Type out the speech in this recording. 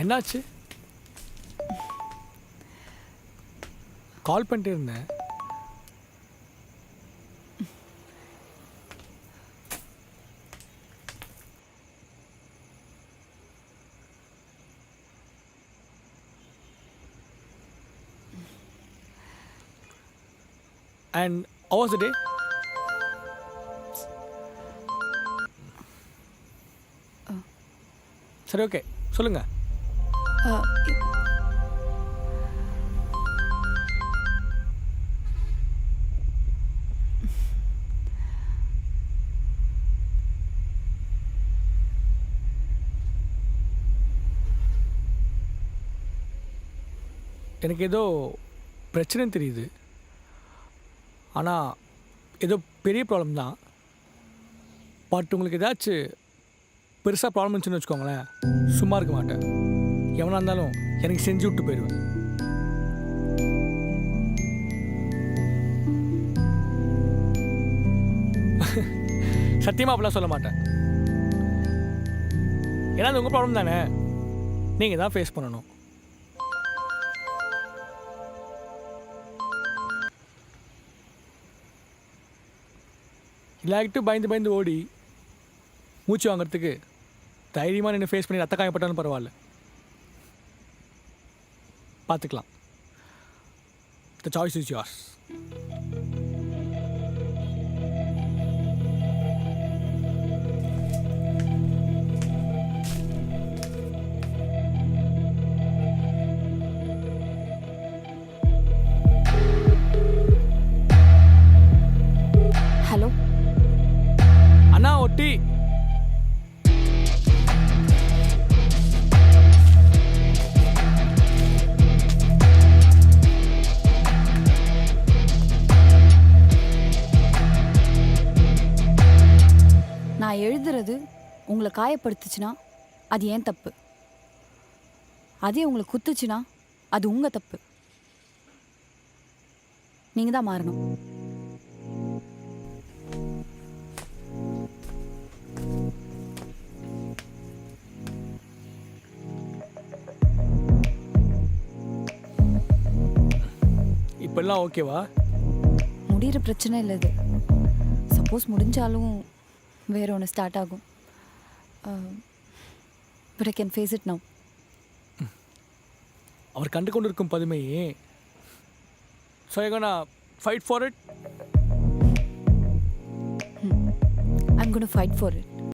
என்னாச்சு? கால் பண்ணிட்டே இருந்தேன். And how was the day? சரி ஓகே சொல்லுங்க. எனக்கு ஏதோ பிரச்சனைன்னு தெரியுது. ஆனால் ஏதோ பெரிய ப்ராப்ளம் தான். பட் உங்களுக்கு ஏதாச்சும் பெருசாக ப்ராப்ளம் இருந்துச்சுன்னு வச்சுக்கோங்களேன், சும்மா இருக்க மாட்டேன். எவனாக இருந்தாலும் எனக்கு செஞ்சு விட்டு போயிடுவேன். சத்தியமாக அப்படிலாம் சொல்ல மாட்டேன். ஏன்னா அது உங்கள் ப்ராப்ளம் தானே, நீங்கள் தான் ஃபேஸ் பண்ணணும். இல்லாக்கிட்டு பயந்து பயந்து ஓடி மூச்சு வாங்கிறதுக்கு தைரியமாக நின்று ஃபேஸ் பண்ணி ரத்த காயப்பட்டாலும் பரவாயில்ல, பார்த்துக்கலாம். The choice is yours. Hello அண்ணா ஒட்டி. நான் எழுதுறது உங்களை காயப்படுத்துச்சுன்னா அது ஏன் தப்பு, அதே உங்களை குத்துச்சுன்னா அது உங்கள் தப்பு. நீங்கள் தான் மாறணும். இப்பெல்லாம் ஓகேவா? முடிகிற பிரச்சனை இல்லை இது. சப்போஸ் முடிஞ்சாலும் வேற ஒன்று ஸ்டார்ட் ஆகும். But I can face it now. அவர் கண்டு கொண்டு இருக்கும் பதுமையே. So I gonna fight for it. I'm going to fight for it.